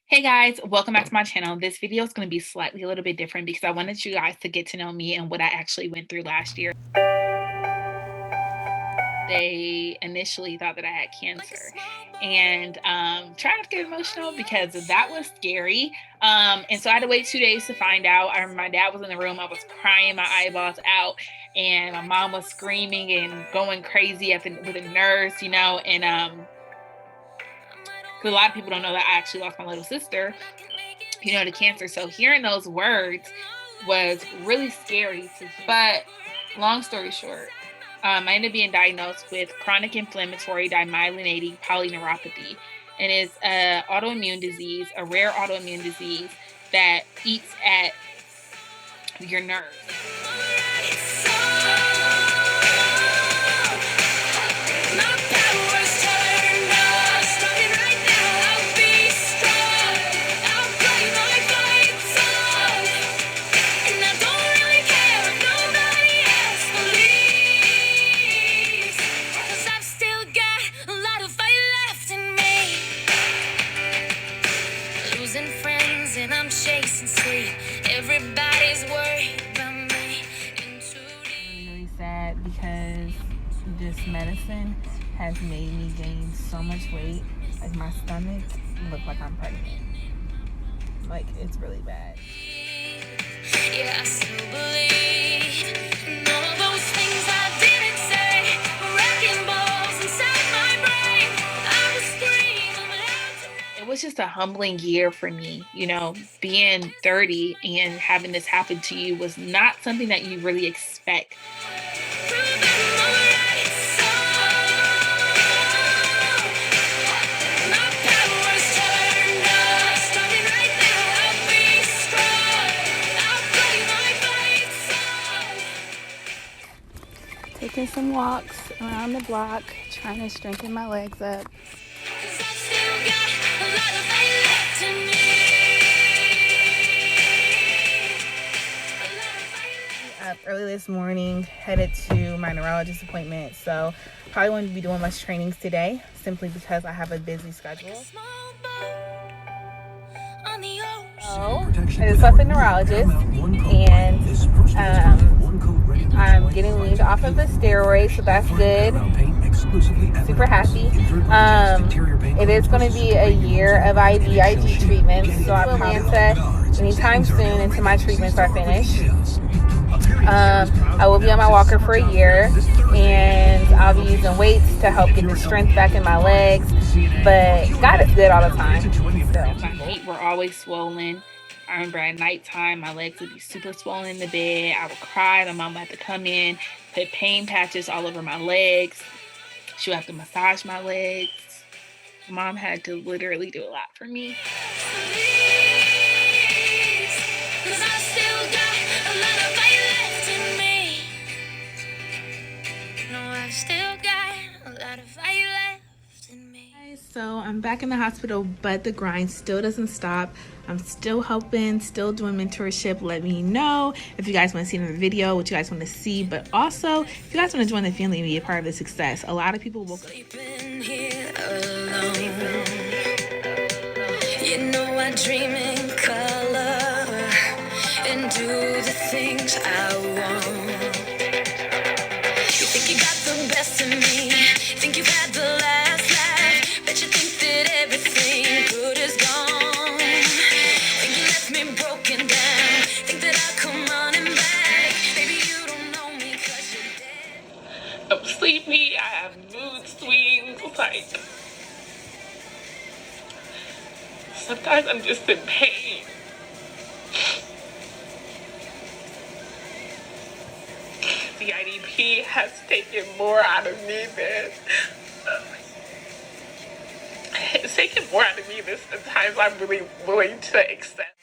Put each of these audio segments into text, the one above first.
Hey guys, welcome back to my channel. This video is going to be slightly a little bit different because I wanted you guys to get to know me and what I actually went through last year. They initially thought that I had cancer, and try not to get emotional because that was scary. And so I had to wait 2 days to find out. I remember my dad was in the room. I was crying my eyeballs out, and my mom was screaming and going crazy with a nurse, and 'cause a lot of people don't know that I actually lost my little sister, to cancer. So hearing those words was really scary to hear. But long story short, I ended up being diagnosed with chronic inflammatory dimyelinating polyneuropathy. And it's a autoimmune disease, a rare autoimmune disease that eats at your nerves. And I'm chasing sleep. Everybody's worried about me. Really sad because this medicine has made me gain so much weight. Like my stomach look like I'm pregnant. Like it's really bad. Yeah, I still believe in all those things I didn't say. Wrecking balls inside my brain. I was screaming loud. It was just a humbling year for me. Being 30 and having this happen to you was not something that you really expect. Taking some walks around the block, trying to strengthen my legs up. Up early this morning, headed to my neurologist appointment. So probably won't be doing much trainings today, simply because I have a busy schedule. So I just left the neurologist, and I'm getting weaned off of the steroids, so that's good. Super happy. It is going to be a year of IVIG treatments, so I plan to anytime soon until my treatments are finished. I will be on my walker for a year, and I'll be using weights to help get the strength back in my legs, but God is good all the time. So my feet were always swollen. I remember at nighttime, my legs would be super swollen in the bed. I would cry. My mom would have to come in, put pain patches all over my legs. She would have to massage my legs. Mom had to literally do a lot for me. So I'm back in the hospital, but the grind still doesn't stop. I'm still helping, still doing mentorship. Let me know if you guys want to see another video, what you guys want to see, but also if you guys want to join the family and be a part of the success. A lot of people will sleeping here alone. I dream in color and do the things I want. You think you got the best of me, think you've had the last laugh, bet you think that everything good is gone. Think you left me broken down, think that I'll come running back. Baby, you don't know me 'cause you're dead. I'm sleepy, I have mood swings, like sometimes I'm just in pain. CIDP has taken more out of me than it's taken more out of me than the times I'm really willing to accept.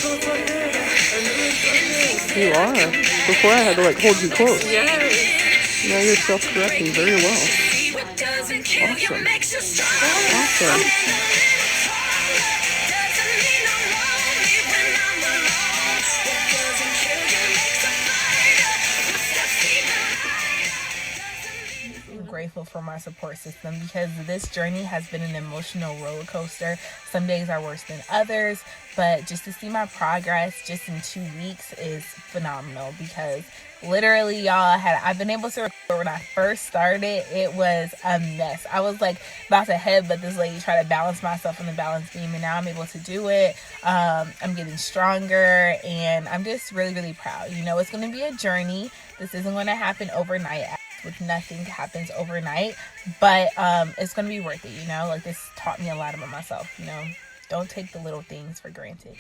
You are. Before I had to like hold you close. Yes. Now you're self-correcting very well. Awesome. Awesome. I'm grateful for my support system because this journey has been an emotional roller coaster. Some days are worse than others, but just to see my progress just in 2 weeks is phenomenal because literally, y'all, I've been able to record when I first started, it was a mess. I was like about to headbutt this lady, try to balance myself on the balance beam, and now I'm able to do it. I'm getting stronger, and I'm just really, really proud. You know, it's going to be a journey. This isn't going to happen overnight. With nothing happens overnight, but it's going to be worth it. You know, like this taught me a lot about myself. You know, don't take the little things for granted.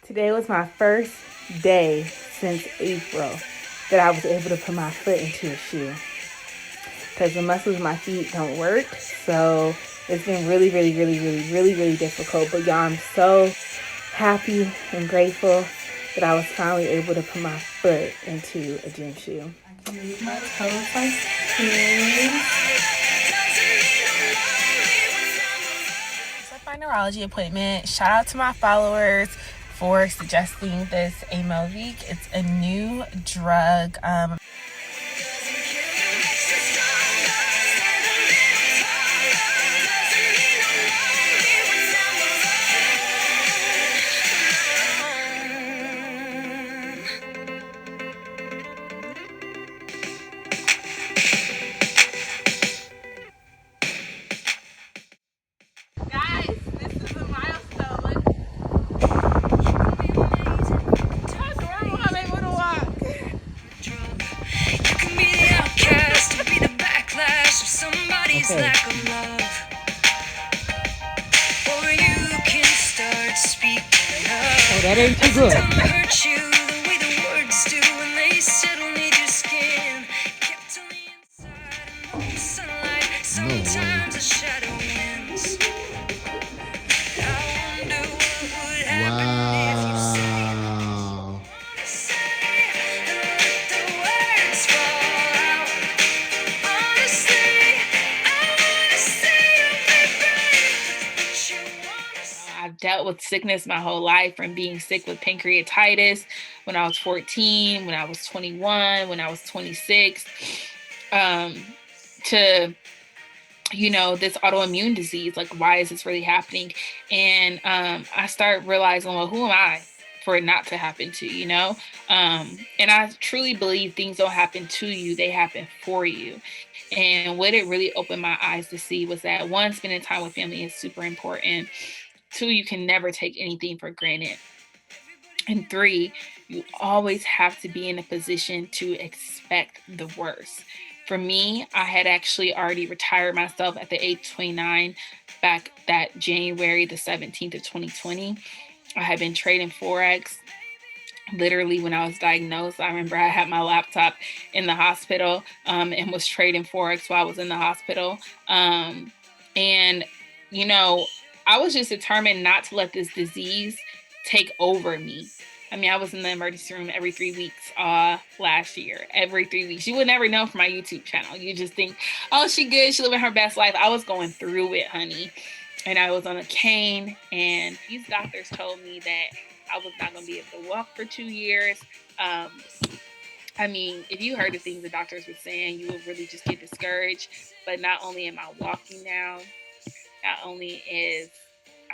Today was my first day since April that I was able to put my foot into a shoe because the muscles of my feet don't work. So it's been really, really, really, really, really, really difficult. But y'all, I'm so happy and grateful that I was finally able to put my foot into a gym shoe. I can move my toes like this. It's my neurology appointment. Shout out to my followers for suggesting this Aimovig. It's a new drug. That ain't too good. Wow. I've dealt with sickness my whole life, from being sick with pancreatitis when I was 14, when I was 21, when I was 26, to, you know, this autoimmune disease. Like, why is this really happening? And I started realizing, well, who am I for it not to happen to, you know? And I truly believe things don't happen to you, they happen for you. And what it really opened my eyes to see was that, one, spending time with family is super important. 2, you can never take anything for granted. And 3, you always have to be in a position to expect the worst. For me, I had actually already retired myself at the age of 29 back that January the 17th of 2020. I had been trading Forex. Literally, when I was diagnosed, I remember I had my laptop in the hospital and was trading Forex while I was in the hospital. And, you know, I was just determined not to let this disease take over me. I mean, I was in the emergency room every 3 weeks last year, every 3 weeks. You would never know from my YouTube channel. You just think, oh, she good, she living her best life. I was going through it, honey. And I was on a cane, and these doctors told me that I was not going to be able to walk for 2 years. I mean, if you heard the things the doctors were saying, you would really just get discouraged. But not only am I walking now, not only is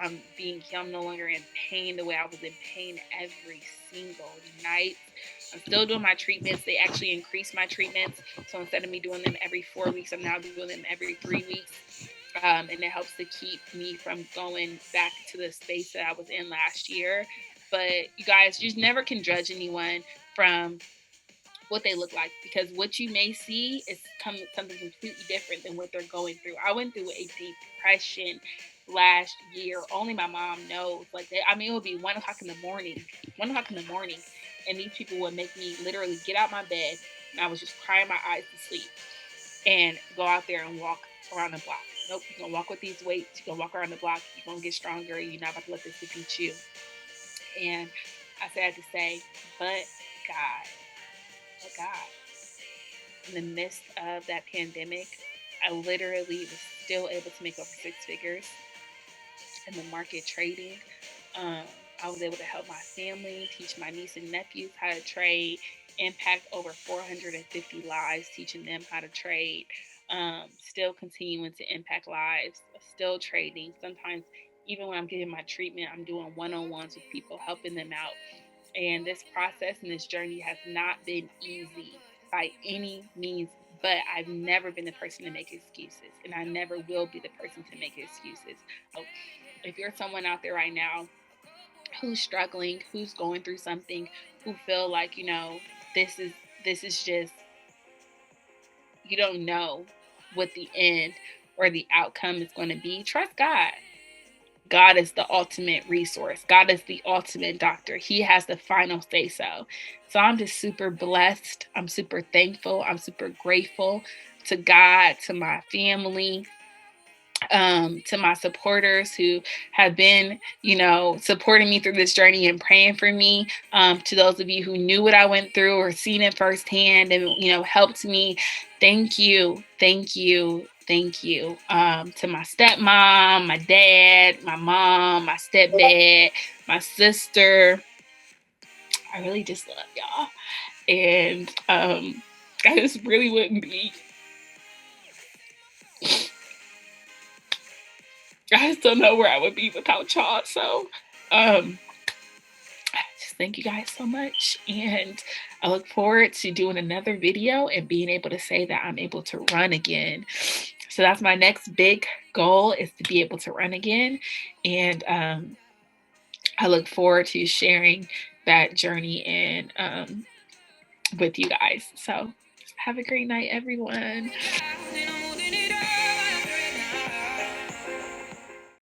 I'm no longer in pain the way I was in pain every single night. I'm still doing my treatments. They actually increased my treatments. So instead of me doing them every 4 weeks, I'm now doing them every 3 weeks. And it helps to keep me from going back to the space that I was in last year. But you guys, you just never can judge anyone from what they look like, because what you may see is something completely different than what they're going through. I went through a depression last year. Only my mom knows. Like, it would be 1 o'clock in the morning, And these people would make me literally get out my bed, and I was just crying my eyes to sleep, and go out there and walk around the block. Nope, you're gonna walk with these weights, you're gonna walk around the block, you're gonna get stronger, you're not about to let this defeat you. And I had to say, but God, in the midst of that pandemic, I literally was still able to make over 6 figures in the market trading. I was able to help my family, teach my niece and nephews how to trade, impact over 450 lives, teaching them how to trade, still continuing to impact lives, still trading. Sometimes, even when I'm getting my treatment, I'm doing one-on-ones with people, helping them out. And this process and this journey has not been easy by any means, but I've never been the person to make excuses, and I never will be the person to make excuses. So if you're someone out there right now who's struggling, who's going through something, who feel like, this is just, you don't know what the end or the outcome is going to be, trust God. God is the ultimate resource. God is the ultimate doctor. He has the final say so. So I'm just super blessed. I'm super thankful. I'm super grateful to God, to my family, to my supporters who have been, supporting me through this journey and praying for me, to those of you who knew what I went through or seen it firsthand and, helped me. Thank you. Thank you. Thank you. To my stepmom, my dad, my mom, my stepdad, my sister. I really just love y'all. And I just really wouldn't be. I just don't know where I would be without y'all. So just thank you guys so much. And I look forward to doing another video and being able to say that I'm able to run again. So that's my next big goal, is to be able to run again. And I look forward to sharing that journey and with you guys. So have a great night, everyone.